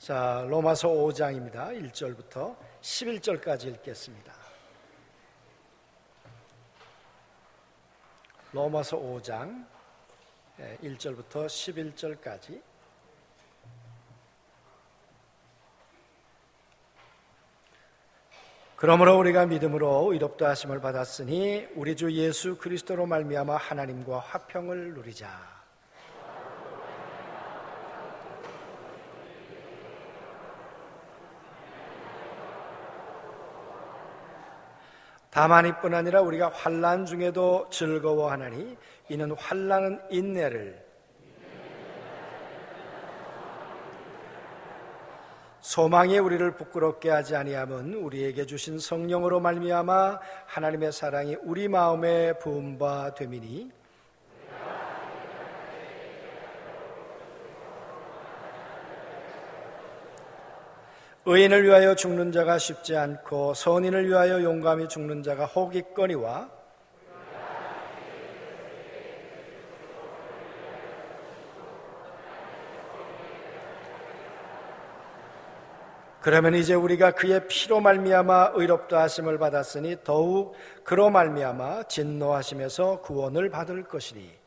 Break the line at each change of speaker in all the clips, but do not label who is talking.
자, 로마서 5장입니다. 1절부터 11절까지 읽겠습니다. 로마서 5장 1절부터 11절까지. 그러므로 우리가 믿음으로 의롭다 하심을 받았으니 우리 주 예수 그리스도로 말미암아 하나님과 화평을 누리자. 다만 이뿐 아니라 우리가 환난 중에도 즐거워하나니 이는 환난은 인내를, 소망이 우리를 부끄럽게 하지 아니함은 우리에게 주신 성령으로 말미암아 하나님의 사랑이 우리 마음에 부은 바 됨이니, 의인을 위하여 죽는 자가 쉽지 않고 선인을 위하여 용감히 죽는 자가 혹있거니와, 그러면 이제 우리가 그의 피로 말미암아 의롭다 하심을 받았으니 더욱 그로 말미암아 진노하심에서 구원을 받을 것이니,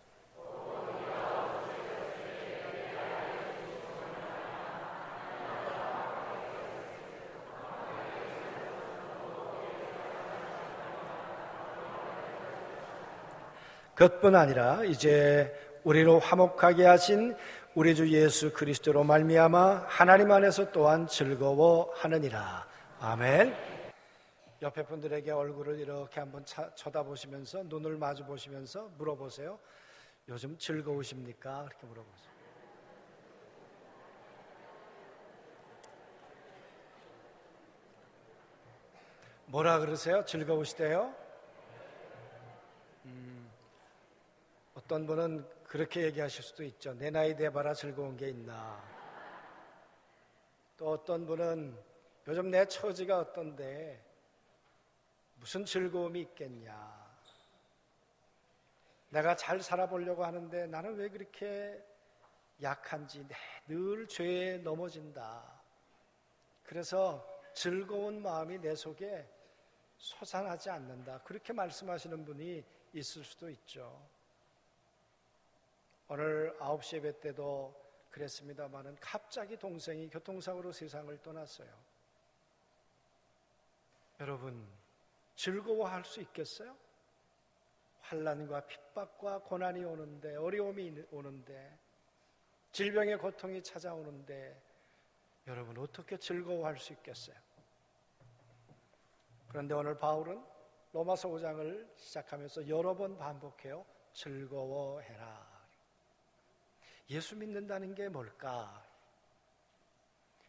그뿐 아니라 이제 우리로 화목하게 하신 우리 주 예수 그리스도로 말미암아 하나님 안에서 또한 즐거워하느니라. 아멘. 옆에 분들에게 얼굴을 이렇게 한번 쳐다보시면서 눈을 마주 보시면서 물어보세요. 요즘 즐거우십니까? 그렇게 물어보세요. 뭐라 그러세요? 즐거우시대요? 어떤 분은 그렇게 얘기하실 수도 있죠. 내 나이 돼봐라 즐거운 게 있나. 또 어떤 분은 요즘 내 처지가 어떤데 무슨 즐거움이 있겠냐. 내가 잘 살아보려고 하는데 나는 왜 그렇게 약한지, 늘 죄에 넘어진다. 그래서 즐거운 마음이 내 속에 솟아나지 않는다. 그렇게 말씀하시는 분이 있을 수도 있죠. 오늘 9시 예배 때도 그랬습니다마는 갑자기 동생이 교통사고로 세상을 떠났어요. 여러분, 즐거워할 수 있겠어요? 환난과 핍박과 고난이 오는데, 어려움이 오는데, 질병의 고통이 찾아오는데 여러분 어떻게 즐거워할 수 있겠어요? 그런데 오늘 바울은 로마서 5장을 시작하면서 여러 번 반복해요. 즐거워해라. 예수 믿는다는 게 뭘까?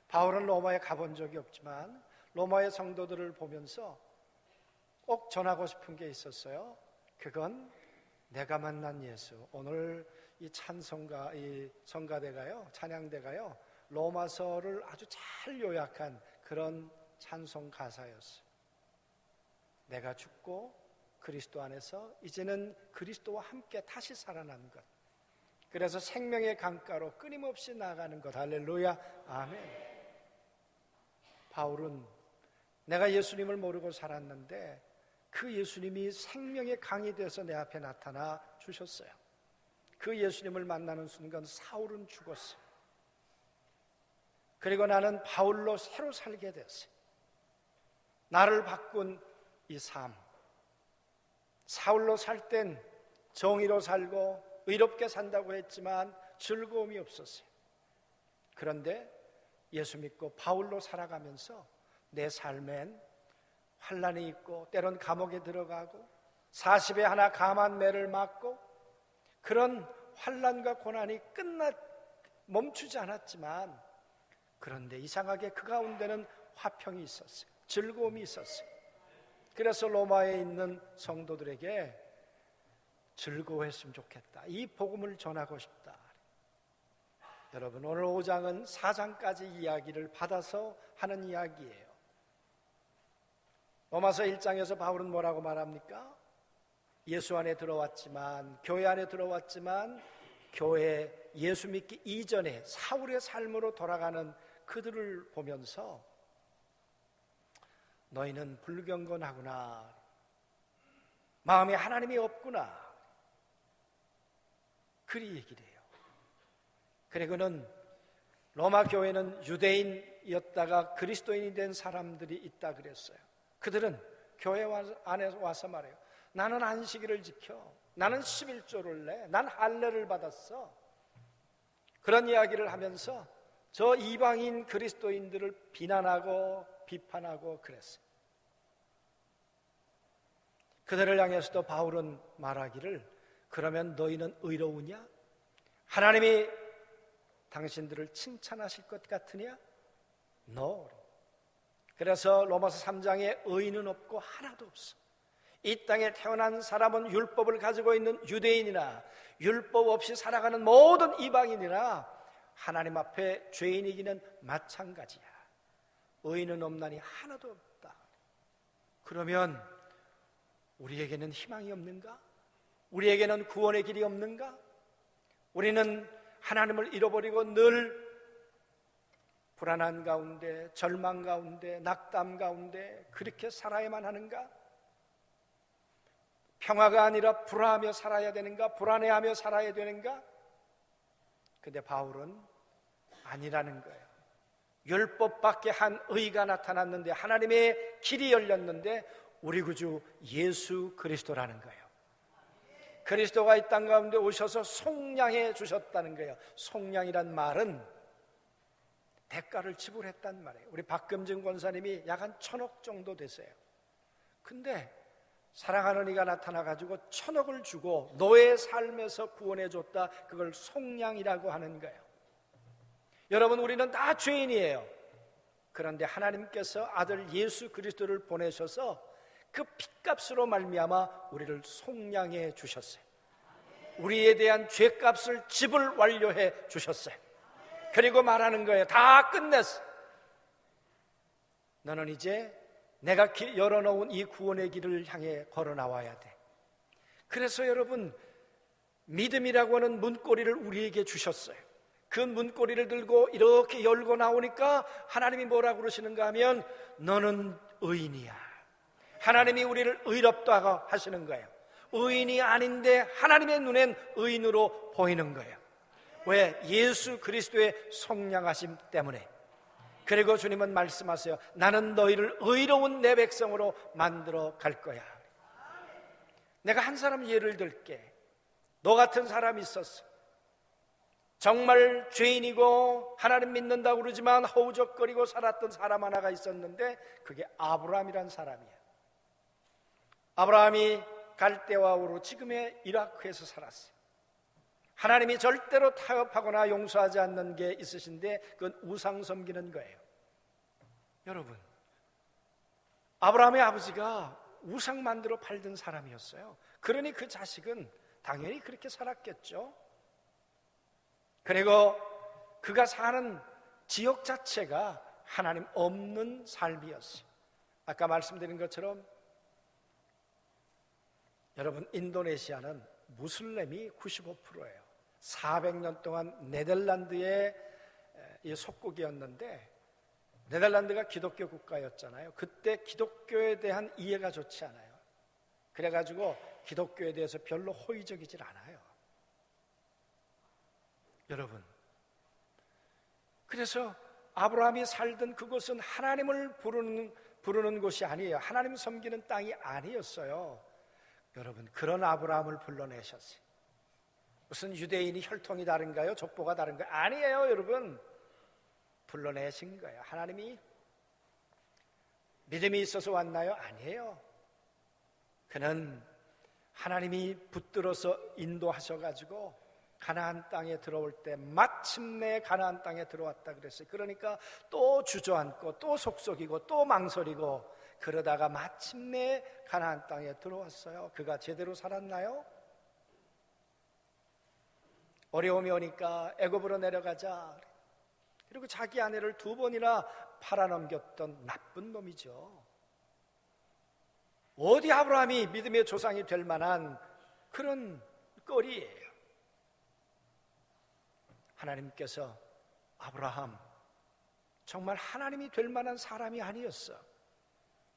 바울은 로마에 가본 적이 없지만 로마의 성도들을 보면서 꼭 전하고 싶은 게 있었어요. 그건 내가 만난 예수. 오늘 이 찬송가, 이 성가대가요, 찬양대가요, 로마서를 아주 잘 요약한 그런 찬송 가사였어요. 내가 죽고 그리스도 안에서 이제는 그리스도와 함께 다시 살아난 것. 그래서 생명의 강가로 끊임없이 나가는 것. 할렐루야, 아멘. 바울은 내가 예수님을 모르고 살았는데 그 예수님이 생명의 강이 돼서 내 앞에 나타나 주셨어요. 그 예수님을 만나는 순간 사울은 죽었어요. 그리고 나는 바울로 새로 살게 됐어요. 나를 바꾼 이 삶. 사울로 살 땐 정의로 살고 의롭게 산다고 했지만 즐거움이 없었어요. 그런데 예수 믿고 바울로 살아가면서 내 삶엔 환난이 있고 때론 감옥에 들어가고 40에 하나 감한 매를 맞고 그런 환난과 고난이 멈추지 않았지만 그런데 이상하게 그 가운데는 화평이 있었어요. 즐거움이 있었어요. 그래서 로마에 있는 성도들에게 즐거워했으면 좋겠다. 이 복음을 전하고 싶다. 여러분, 오늘 5장은 4장까지 이야기를 받아서 하는 이야기예요. 로마서 1장에서 바울은 뭐라고 말합니까? 예수 안에 들어왔지만, 교회 안에 들어왔지만 교회 예수 믿기 이전에 사울의 삶으로 돌아가는 그들을 보면서 너희는 불경건하구나, 마음에 하나님이 없구나, 그리 얘기를 해요. 그리고는 로마 교회는 유대인이었다가 그리스도인이 된 사람들이 있다 그랬어요. 그들은 교회 안에 와서 말해요. 나는 안식일을 지켜, 나는 11조를 내, 난 할례를 받았어. 그런 이야기를 하면서 저 이방인 그리스도인들을 비난하고 비판하고 그랬어요. 그들을 향해서도 바울은 말하기를, 그러면 너희는 의로우냐? 하나님이 당신들을 칭찬하실 것 같으냐? No. 그래서 로마서 3장에 의인은 없고 하나도 없어. 이 땅에 태어난 사람은 율법을 가지고 있는 유대인이나 율법 없이 살아가는 모든 이방인이나 하나님 앞에 죄인이기는 마찬가지야. 의인은 없나니 하나도 없다. 그러면 우리에게는 희망이 없는가? 우리에게는 구원의 길이 없는가? 우리는 하나님을 잃어버리고 늘 불안한 가운데, 절망 가운데, 낙담 가운데 그렇게 살아야만 하는가? 평화가 아니라 불안하며 살아야 되는가? 불안해하며 살아야 되는가? 근데 바울은 아니라는 거예요. 율법밖에 한 의가 나타났는데, 하나님의 길이 열렸는데 우리 구주 예수 그리스도라는 거예요. 그리스도가 이 땅 가운데 오셔서 속량해 주셨다는 거예요. 속량이란 말은 대가를 지불했단 말이에요. 우리 박금진 권사님이 약 한 1,000억 정도 되세요. 근데 사랑하는 이가 나타나가지고 1,000억을 주고 너의 삶에서 구원해 줬다. 그걸 속량이라고 하는 거예요. 여러분, 우리는 다 죄인이에요. 그런데 하나님께서 아들 예수 그리스도를 보내셔서 그 핏값으로 말미암아 우리를 속량해 주셨어요. 우리에 대한 죄값을 지불 완료해 주셨어요. 그리고 말하는 거예요. 다 끝냈어. 너는 이제 내가 열어놓은 이 구원의 길을 향해 걸어 나와야 돼. 그래서 여러분, 믿음이라고 하는 문고리를 우리에게 주셨어요. 그 문고리를 들고 이렇게 열고 나오니까 하나님이 뭐라고 그러시는가 하면, 너는 의인이야. 하나님이 우리를 의롭다고 하시는 거예요. 의인이 아닌데 하나님의 눈엔 의인으로 보이는 거예요. 왜? 예수 그리스도의 속량하심 때문에. 그리고 주님은 말씀하세요. 나는 너희를 의로운 내 백성으로 만들어 갈 거야. 내가 한 사람 예를 들게. 너 같은 사람이 있었어. 정말 죄인이고 하나님 믿는다고 그러지만 허우적거리고 살았던 사람 하나가 있었는데, 그게 아브라함이란 사람이야. 아브라함이 갈대와 우르, 지금의 이라크에서 살았어요. 하나님이 절대로 타협하거나 용서하지 않는 게 있으신데 그건 우상 섬기는 거예요. 여러분, 아브라함의 아버지가 우상 만들어 팔던 사람이었어요. 그러니 그 자식은 당연히 그렇게 살았겠죠. 그리고 그가 사는 지역 자체가 하나님 없는 삶이었어요. 아까 말씀드린 것처럼 여러분, 인도네시아는 무슬림이 95%예요. 400년 동안 네덜란드의 속국이었는데, 네덜란드가 기독교 국가였잖아요. 그때 기독교에 대한 이해가 좋지 않아요. 그래가지고 기독교에 대해서 별로 호의적이질 않아요. 여러분, 그래서 아브라함이 살던 그곳은 하나님을 부르는 곳이 아니에요. 하나님 섬기는 땅이 아니었어요. 여러분, 그런 아브라함을 불러내셨어요. 무슨 유대인이 혈통이 다른가요? 족보가 다른가요? 아니에요, 여러분. 불러내신 거예요. 하나님이. 믿음이 있어서 왔나요? 아니에요. 그는 하나님이 붙들어서 인도하셔가지고 가나안 땅에 들어올 때 마침내 가나안 땅에 들어왔다 그랬어요. 그러니까 또 주저앉고 또 속속이고 또 망설이고 그러다가 마침내 가나안 땅에 들어왔어요. 그가 제대로 살았나요? 어려움이 오니까 애굽으로 내려가자. 그리고 자기 아내를 2번이나 팔아넘겼던 나쁜 놈이죠. 어디 아브라함이 믿음의 조상이 될 만한 그런 꼴이에요. 하나님께서 아브라함, 정말 하나님이 될 만한 사람이 아니었어.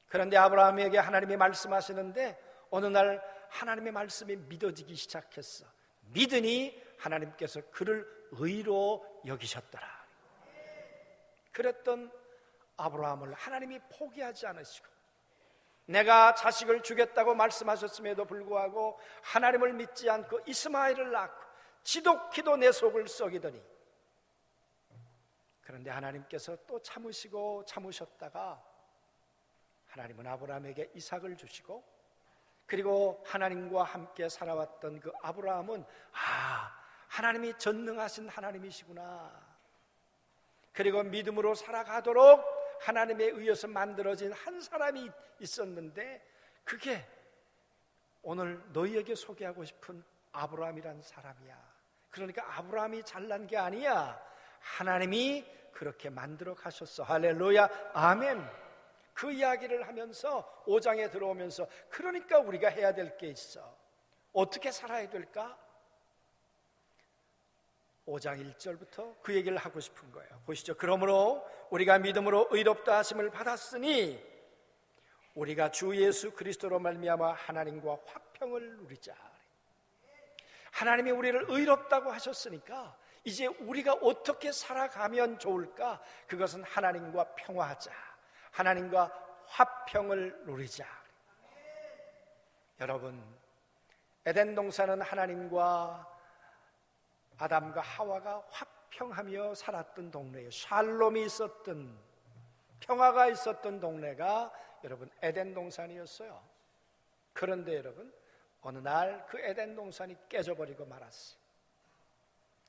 그런데 아브라함에게 하나님이 말씀하시는데 어느 날 하나님의 말씀이 믿어지기 시작했어. 믿으니 하나님께서 그를 의로 여기셨더라. 그랬던 아브라함을 하나님이 포기하지 않으시고, 내가 자식을 주겠다고 말씀하셨음에도 불구하고 하나님을 믿지 않고 이스마엘을 낳고 지독히도 내 속을 썩이더니, 그런데 하나님께서 또 참으셨다가 하나님은 아브라함에게 이삭을 주시고, 그리고 하나님과 함께 살아왔던 그 아브라함은 하나님이 전능하신 하나님이시구나, 그리고 믿음으로 살아가도록 하나님에 의해서 만들어진 한 사람이 있었는데, 그게 오늘 너희에게 소개하고 싶은 아브라함이란 사람이야. 그러니까 아브라함이 잘난 게 아니야. 하나님이 그렇게 만들어 가셨어. 할렐루야, 아멘. 그 이야기를 하면서 5장에 들어오면서, 그러니까 우리가 해야 될 게 있어. 어떻게 살아야 될까? 5장 1절부터 그 얘기를 하고 싶은 거예요. 보시죠. 그러므로 우리가 믿음으로 의롭다 하심을 받았으니 우리가 주 예수 그리스도로 말미암아 하나님과 화평을 누리자. 하나님이 우리를 의롭다고 하셨으니까 이제 우리가 어떻게 살아가면 좋을까? 그것은 하나님과 평화하자, 하나님과 화평을 누리자. 여러분, 에덴 동산은 하나님과 아담과 하와가 화평하며 살았던 동네예요. 샬롬이 있었던, 평화가 있었던 동네가 여러분 에덴 동산이었어요. 그런데 여러분, 어느 날 그 에덴 동산이 깨져버리고 말았어요.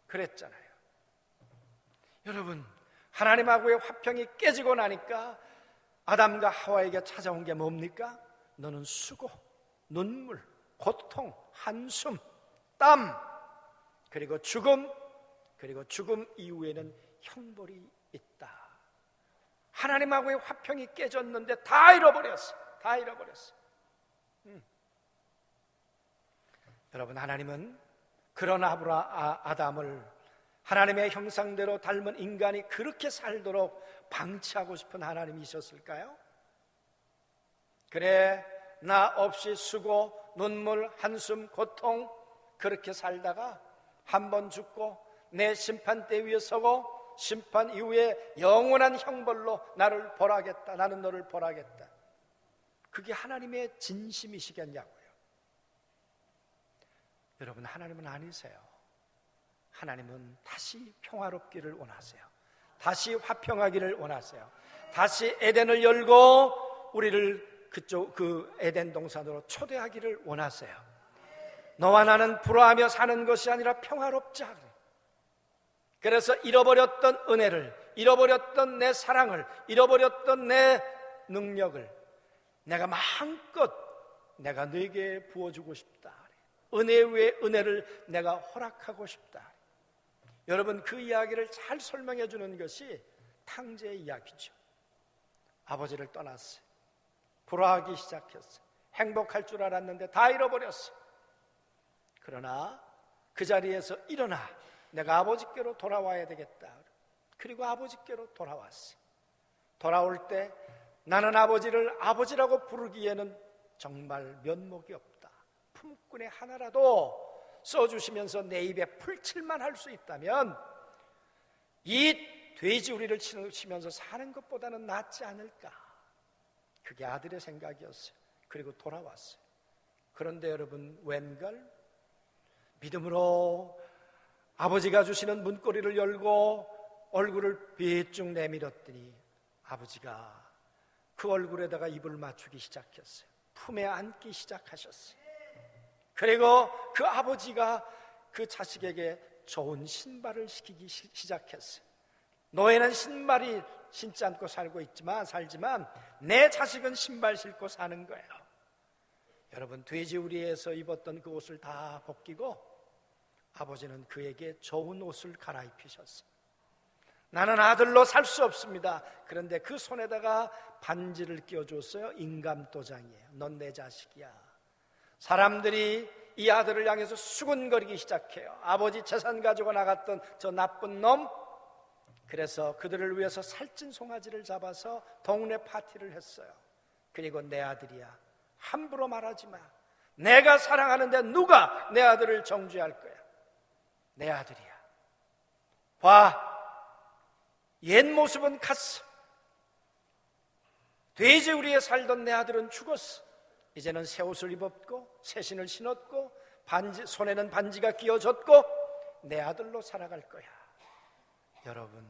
그랬잖아요. 여러분, 하나님하고의 화평이 깨지고 나니까 아담과 하와에게 찾아온 게 뭡니까? 너는 수고, 눈물, 고통, 한숨, 땀, 그리고 죽음, 그리고 죽음 이후에는 형벌이 있다. 하나님하고의 화평이 깨졌는데 다 잃어버렸어. 다 잃어버렸어. 여러분, 하나님은 그런 아담을 하나님의 형상대로 닮은 인간이 그렇게 살도록 방치하고 싶은 하나님이셨을까요? 그래, 나 없이 수고, 눈물, 한숨, 고통 그렇게 살다가 한 번 죽고 내 심판대 위에 서고 심판 이후에 영원한 형벌로 나를 벌하겠다, 나는 너를 벌하겠다. 그게 하나님의 진심이시겠냐고요. 여러분, 하나님은 아니세요. 하나님은 다시 평화롭기를 원하세요. 다시 화평하기를 원하세요. 다시 에덴을 열고 우리를 그쪽 그 에덴 동산으로 초대하기를 원하세요. 너와 나는 불화하며 사는 것이 아니라 평화롭자. 그래서 잃어버렸던 은혜를, 잃어버렸던 내 사랑을, 잃어버렸던 내 능력을 내가 마음껏 내가 너에게 부어주고 싶다. 은혜 위에 은혜를 내가 허락하고 싶다. 여러분, 그 이야기를 잘 설명해 주는 것이 탕제의 이야기죠. 아버지를 떠났어요. 불화하기 시작했어요. 행복할 줄 알았는데 다 잃어버렸어요. 그러나 그 자리에서 일어나 내가 아버지께로 돌아와야 되겠다. 그리고 아버지께로 돌아왔어. 돌아올 때 나는 아버지를 아버지라고 부르기에는 정말 면목이 없다. 품꾼의 하나라도 써주시면서 내 입에 풀칠만 할 수 있다면 이 돼지우리를 치면서 사는 것보다는 낫지 않을까. 그게 아들의 생각이었어요. 그리고 돌아왔어요. 그런데 여러분, 웬걸? 믿음으로 아버지가 주시는 문고리를 열고 얼굴을 비쭉 내밀었더니 아버지가 그 얼굴에다가 입을 맞추기 시작했어요. 품에 안기 시작하셨어요. 그리고 그 아버지가 그 자식에게 좋은 신발을 시키기 시작했어요. 너희는 신발이 신지 않고 살지만 내 자식은 신발 신고 사는 거예요. 여러분, 돼지우리에서 입었던 그 옷을 다 벗기고 아버지는 그에게 좋은 옷을 갈아입히셨어요. 나는 아들로 살 수 없습니다. 그런데 그 손에다가 반지를 끼워줬어요. 인감도장이에요. 넌 내 자식이야. 사람들이 이 아들을 향해서 수군거리기 시작해요. 아버지 재산 가지고 나갔던 저 나쁜 놈, 그래서 그들을 위해서 살찐 송아지를 잡아서 동네 파티를 했어요. 그리고 내 아들이야, 함부로 말하지 마. 내가 사랑하는데 누가 내 아들을 정죄할 거야. 내 아들이야. 봐, 옛 모습은 갔어. 돼지우리에 살던 내 아들은 죽었어. 이제는 새 옷을 입었고 새 신을 신었고 손에는 반지가 끼어졌고 내 아들로 살아갈 거야. 여러분,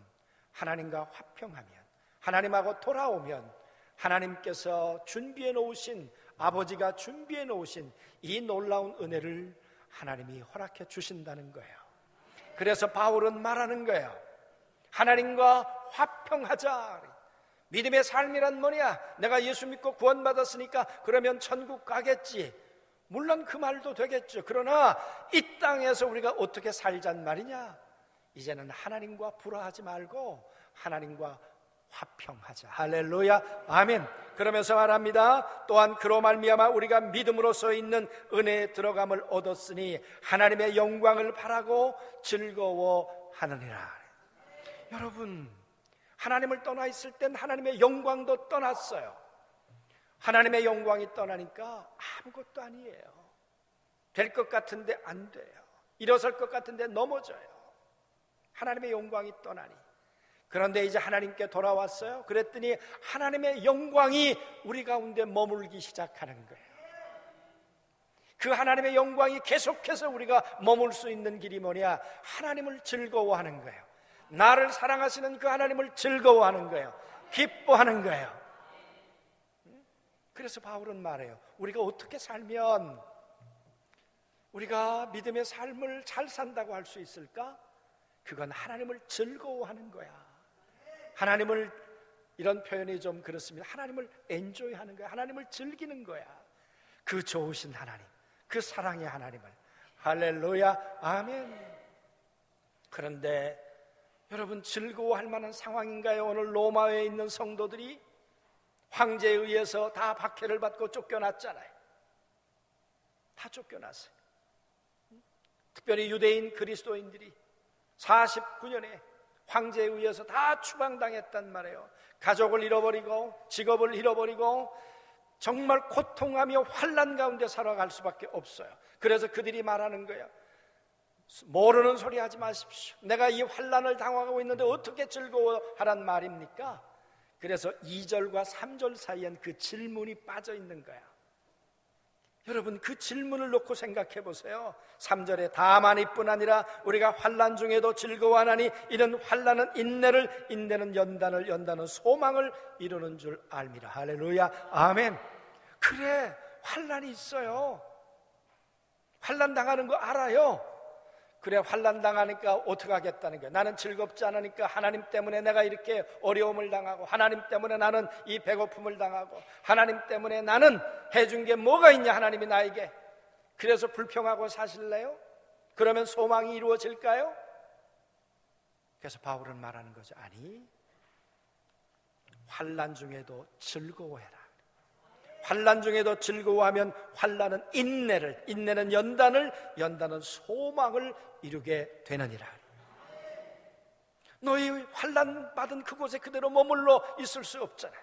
하나님과 화평하면, 하나님하고 돌아오면 하나님께서 준비해 놓으신, 아버지가 준비해 놓으신 이 놀라운 은혜를 하나님이 허락해 주신다는 거예요. 그래서 바울은 말하는 거예요. 하나님과 화평하자. 믿음의 삶이란 뭐냐? 내가 예수 믿고 구원받았으니까 그러면 천국 가겠지. 물론 그 말도 되겠죠. 그러나 이 땅에서 우리가 어떻게 살잔 말이냐? 이제는 하나님과 불화하지 말고 하나님과 화평하자. 할렐루야, 아멘. 그러면서 말합니다. 또한 그로 말미암아 우리가 믿음으로써 있는 은혜에 들어감을 얻었으니 하나님의 영광을 바라고 즐거워하느니라. 여러분, 하나님을 떠나 있을 땐 하나님의 영광도 떠났어요. 하나님의 영광이 떠나니까 아무것도 아니에요. 될 것 같은데 안 돼요. 일어설 것 같은데 넘어져요. 하나님의 영광이 떠나니. 그런데 이제 하나님께 돌아왔어요. 그랬더니 하나님의 영광이 우리 가운데 머물기 시작하는 거예요. 그 하나님의 영광이 계속해서 우리가 머물 수 있는 길이 뭐냐? 하나님을 즐거워하는 거예요. 나를 사랑하시는 그 하나님을 즐거워하는 거예요. 기뻐하는 거예요. 그래서 바울은 말해요. 우리가 어떻게 살면 우리가 믿음의 삶을 잘 산다고 할 수 있을까? 그건 하나님을 즐거워하는 거야. 하나님을, 이런 표현이 좀 그렇습니다. 하나님을 엔조이하는 거야. 하나님을 즐기는 거야. 그 좋으신 하나님, 그 사랑의 하나님을. 할렐루야, 아멘. 그런데 여러분, 즐거워할 만한 상황인가요? 오늘 로마에 있는 성도들이 황제에 의해서 다 박해를 받고 쫓겨났잖아요. 다 쫓겨났어요. 특별히 유대인 그리스도인들이 49년에 황제에 의해서 다 추방당했단 말이에요. 가족을 잃어버리고 직업을 잃어버리고 정말 고통하며 환난 가운데 살아갈 수밖에 없어요. 그래서 그들이 말하는 거예요. 모르는 소리 하지 마십시오. 내가 이 환난을 당하고 있는데 어떻게 즐거워하란 말입니까? 그래서 2절과 3절 사이엔 그 질문이 빠져 있는 거야. 여러분, 그 질문을 놓고 생각해 보세요. 3절에 다만 이뿐 아니라 우리가 환난 중에도 즐거워하나니 이는 환난은 인내를, 인내는 연단을, 연단은 소망을 이루는 줄 알미라. 할렐루야, 아멘. 그래, 환난이 있어요. 환난 당하는 거 알아요. 그래, 환난 당하니까 어떻게 하겠다는 거야. 나는 즐겁지 않으니까 하나님 때문에 내가 이렇게 어려움을 당하고, 하나님 때문에 나는 이 배고픔을 당하고, 하나님 때문에 나는 해준 게 뭐가 있냐, 하나님이 나에게. 그래서 불평하고 사실래요? 그러면 소망이 이루어질까요? 그래서 바울은 말하는 거죠. 아니, 환난 중에도 즐거워해라. 환난 중에도 즐거워하면 환난은 인내를, 인내는 연단을, 연단은 소망을 이루게 되느니라. 너희 환난 받은 그곳에 그대로 머물러 있을 수 없잖아.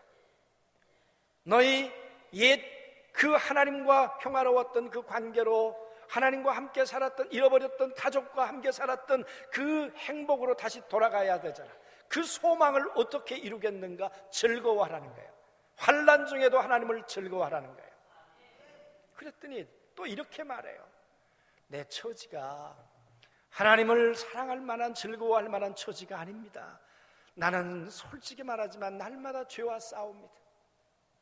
너희 옛 그 하나님과 평화로웠던 그 관계로, 하나님과 함께 살았던, 잃어버렸던 가족과 함께 살았던 그 행복으로 다시 돌아가야 되잖아. 그 소망을 어떻게 이루겠는가? 즐거워하라는 거예요. 환난 중에도 하나님을 즐거워하라는 거예요. 그랬더니 또 이렇게 말해요. 내 처지가 하나님을 사랑할 만한, 즐거워할 만한 처지가 아닙니다. 나는 솔직히 말하지만 날마다 죄와 싸웁니다.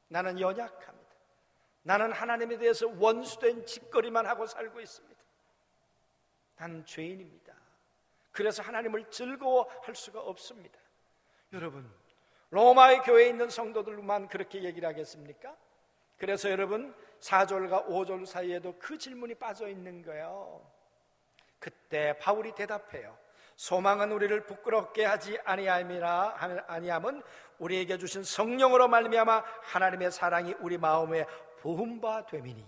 나는 연약합니다. 나는 하나님에 대해서 원수된 짓거리만 하고 살고 있습니다. 나는 죄인입니다. 그래서 하나님을 즐거워할 수가 없습니다. 여러분, 로마의 교회에 있는 성도들만 그렇게 얘기를 하겠습니까? 그래서 여러분, 4절과 5절 사이에도 그 질문이 빠져 있는 거예요. 그때 바울이 대답해요. 소망은 우리를 부끄럽게 하지 아니함은 우리에게 주신 성령으로 말미암아 하나님의 사랑이 우리 마음에 부은 바 됨이니.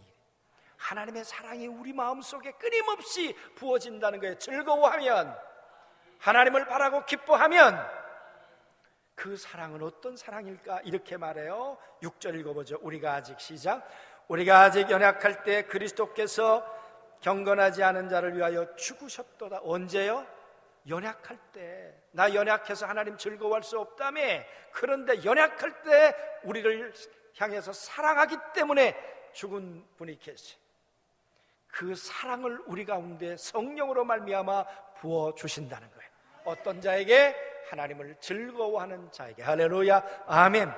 하나님의 사랑이 우리 마음속에 끊임없이 부어진다는 거예요. 즐거워하면, 하나님을 바라고 기뻐하면 그 사랑은 어떤 사랑일까? 이렇게 말해요. 6절 읽어보죠. 우리가 아직 시작. 우리가 아직 연약할 때 그리스도께서 경건하지 않은 자를 위하여 죽으셨도다. 언제요? 연약할 때. 나 연약해서 하나님 즐거워할 수 없다며. 그런데 연약할 때 우리를 향해서 사랑하기 때문에 죽은 분이 계시. 그 사랑을 우리 가운데 성령으로 말미암아 부어 주신다는 거예요. 어떤 자에게? 하나님을 즐거워하는 자에게. 할렐루야, 아멘.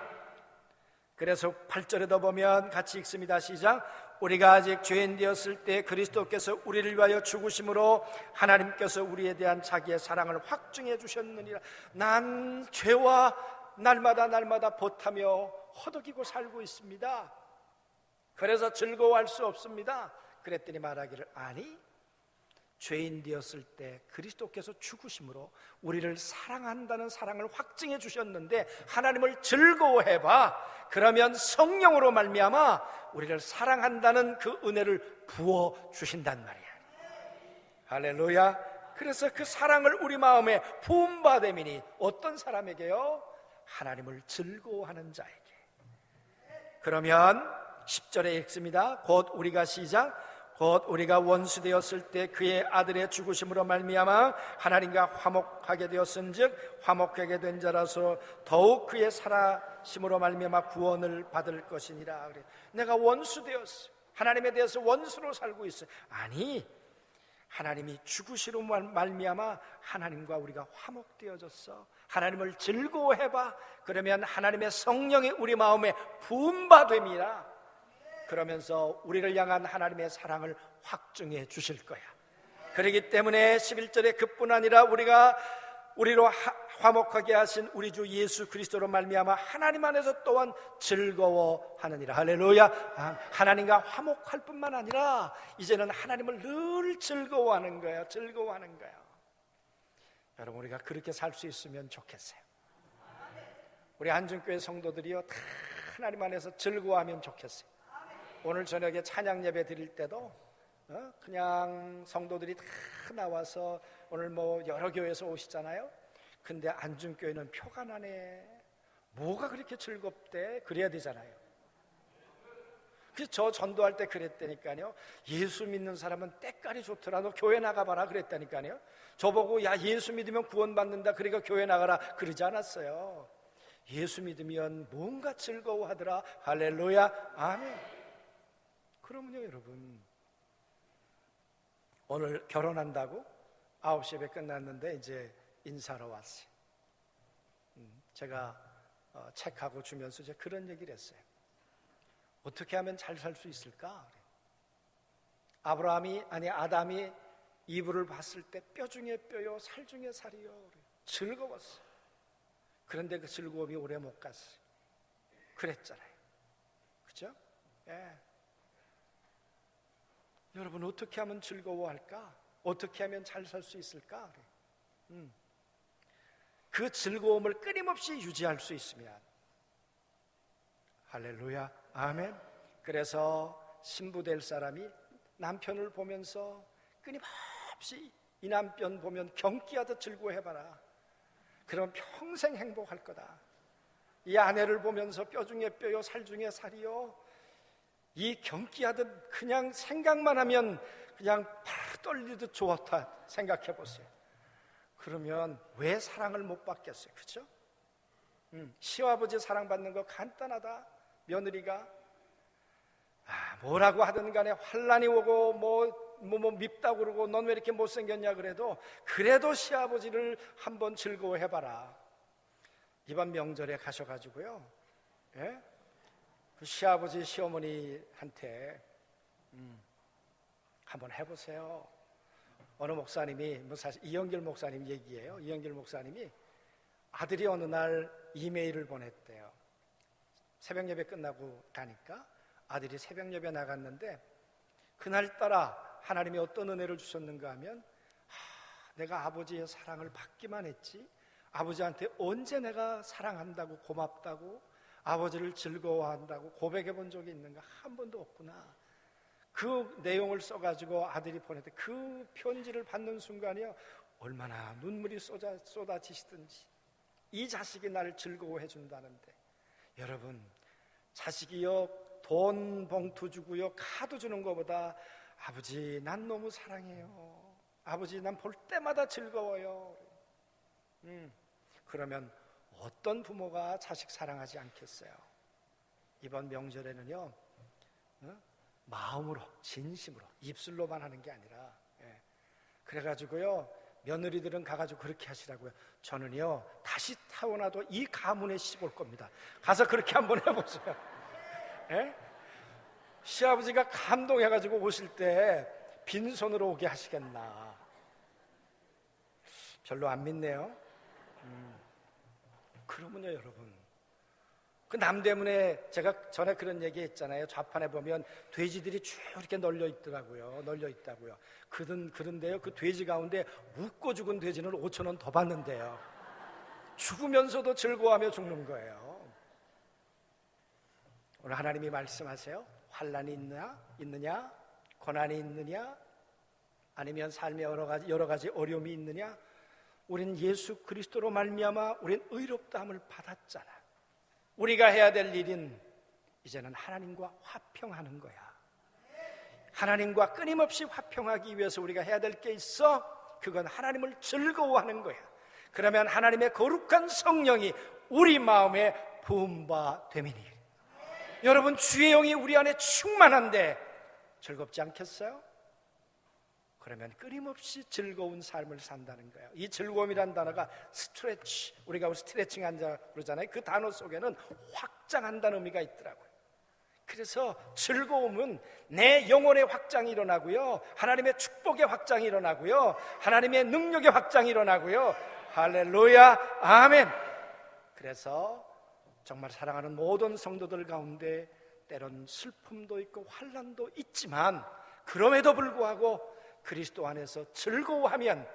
그래서 8절에도 보면 같이 읽습니다. 시작. 우리가 아직 죄인 되었을 때 그리스도께서 우리를 위하여 죽으심으로 하나님께서 우리에 대한 자기의 사랑을 확증해 주셨느니라. 난 죄와 날마다 보타며 허덕이고 살고 있습니다. 그래서 즐거워할 수 없습니다. 그랬더니 말하기를, 아니, 죄인 되었을 때 그리스도께서 죽으심으로 우리를 사랑한다는 사랑을 확증해 주셨는데 하나님을 즐거워해봐. 그러면 성령으로 말미암아 우리를 사랑한다는 그 은혜를 부어 주신단 말이야. 할렐루야. 그래서 그 사랑을 우리 마음에 부음받음이니 어떤 사람에게요? 하나님을 즐거워하는 자에게. 그러면 10절에 읽습니다. 곧 우리가 시작. 곧 우리가 원수 되었을 때 그의 아들의 죽으심으로 말미암아 하나님과 화목하게 되었은즉 화목하게 된 자라서 더욱 그의 살아심으로 말미암아 구원을 받을 것이니라. 그래. 내가 원수 되었어. 하나님에 대해서 원수로 살고 있어. 아니, 하나님이 죽으시로 말미암아 하나님과 우리가 화목되어졌어. 하나님을 즐거워해봐. 그러면 하나님의 성령이 우리 마음에 부음받음이라. 그러면서 우리를 향한 하나님의 사랑을 확증해 주실 거야. 그렇기 때문에 11절에 그뿐 아니라 우리로 화목하게 하신 우리 주 예수 그리스도로 말미암아 하나님 안에서 또한 즐거워하느니라. 할렐루야. 하나님과 화목할 뿐만 아니라 이제는 하나님을 늘 즐거워하는 거야. 즐거워하는 거야. 여러분, 우리가 그렇게 살 수 있으면 좋겠어요. 우리 안중교회 성도들이요, 다 하나님 안에서 즐거워하면 좋겠어요. 오늘 저녁에 찬양 예배 드릴 때도 그냥 성도들이 다 나와서 오늘 뭐 여러 교회에서 오시잖아요. 근데 안중교회는 표가 나네. 뭐가 그렇게 즐겁대? 그래야 되잖아요. 그래서 저 전도할 때 그랬다니까요. 예수 믿는 사람은 때깔이 좋더라. 너 교회 나가봐라 그랬다니까요. 저보고 야, 예수 믿으면 구원받는다, 그러니까 교회 나가라 그러지 않았어요. 예수 믿으면 뭔가 즐거워하더라. 할렐루야, 아멘. 그러면요, 여러분, 오늘 결혼한다고 9시 예배 끝났는데 이제 인사하러 왔어요. 제가 책하고 주면서 이제 그런 얘기를 했어요. 어떻게 하면 잘 살 수 있을까? 아담이 이브를 봤을 때 뼈 중에 뼈요 살 중에 살이요. 즐거웠어요. 그런데 그 즐거움이 오래 못 갔어요. 그랬잖아요. 그죠? 예. 여러분, 어떻게 하면 즐거워할까? 어떻게 하면 잘 살 수 있을까? 그 즐거움을 끊임없이 유지할 수 있으면, 할렐루야, 아멘. 그래서 신부 될 사람이 남편을 보면서 끊임없이 이 남편 보면 경기하듯 즐거워해봐라. 그럼 평생 행복할 거다. 이 아내를 보면서 뼈 중에 뼈요 살 중에 살이요, 이 경기하듯 그냥 생각만 하면 그냥 팍 떨리듯 좋다 생각해 보세요. 그러면 왜 사랑을 못 받겠어요? 그렇죠? 시아버지 사랑받는 거 간단하다. 며느리가 뭐라고 하든 간에 환난이 오고 뭐 밉다고 그러고 넌 왜 이렇게 못생겼냐 그래도 시아버지를 한번 즐거워해봐라. 이번 명절에 가셔가지고요, 예? 그 시아버지 시어머니한테 한번 해보세요. 어느 목사님이, 사실 이영길 목사님 얘기예요. 이영길 목사님이 아들이 어느 날 이메일을 보냈대요. 새벽 예배 끝나고 가니까 아들이 새벽 예배 나갔는데 그날따라 하나님이 어떤 은혜를 주셨는가 하면, 내가 아버지의 사랑을 받기만 했지 아버지한테 언제 내가 사랑한다고 고맙다고 아버지를 즐거워한다고 고백해 본 적이 있는가? 한 번도 없구나. 그 내용을 써가지고 아들이 보냈대. 그 편지를 받는 순간이요, 얼마나 눈물이 쏟아지시든지 이 자식이 나를 즐거워해 준다는데, 여러분, 자식이요 돈 봉투 주고요 카드 주는 것보다 아버지 난 너무 사랑해요, 아버지 난 볼 때마다 즐거워요, 그러면 어떤 부모가 자식 사랑하지 않겠어요? 이번 명절에는요 마음으로, 진심으로, 입술로만 하는 게 아니라, 그래가지고요 며느리들은 가가지고 그렇게 하시라고요. 저는요 다시 태어나도 이 가문에 씹을 겁니다. 가서 그렇게 한번 해보세요. 시아버지가 감동해가지고 오실 때 빈손으로 오게 하시겠나? 별로 안 믿네요. 그러면요 여러분, 그 남대문에 제가 전에 그런 얘기 했잖아요. 좌판에 보면 돼지들이 쭉 이렇게 널려 있다고요. 그런데요 그 돼지 가운데 웃고 죽은 돼지는 5,000원 더 받는데요. 죽으면서도 즐거워하며 죽는 거예요. 오늘 하나님이 말씀하세요. 환난이 있느냐? 고난이 있느냐? 아니면 삶의 여러 가지 어려움이 있느냐? 우린 예수 그리스도로 말미암아 우린 의롭다함을 받았잖아. 우리가 해야 될 일은 이제는 하나님과 화평하는 거야. 하나님과 끊임없이 화평하기 위해서 우리가 해야 될 게 있어. 그건 하나님을 즐거워하는 거야. 그러면 하나님의 거룩한 성령이 우리 마음에 부음받됨이니, 여러분 주의 영이 우리 안에 충만한데 즐겁지 않겠어요? 그러면 끊임없이 즐거운 삶을 산다는 거예요. 이 즐거움이란 단어가 스트레치, 우리가 스트레칭 한다 그러잖아요. 그 단어 속에는 확장한다는 의미가 있더라고요. 그래서 즐거움은 내 영혼의 확장이 일어나고요, 하나님의 축복의 확장이 일어나고요, 하나님의 능력의 확장이 일어나고요. 할렐루야, 아멘. 그래서 정말 사랑하는 모든 성도들 가운데 때론 슬픔도 있고 환난도 있지만, 그럼에도 불구하고 그리스도 안에서 즐거워하면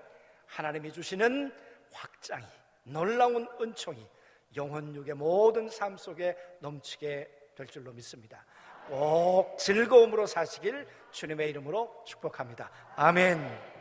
하나님이 주시는 확장이, 놀라운 은총이 영혼육의 모든 삶 속에 넘치게 될 줄로 믿습니다. 꼭 즐거움으로 사시길 주님의 이름으로 축복합니다. 아멘.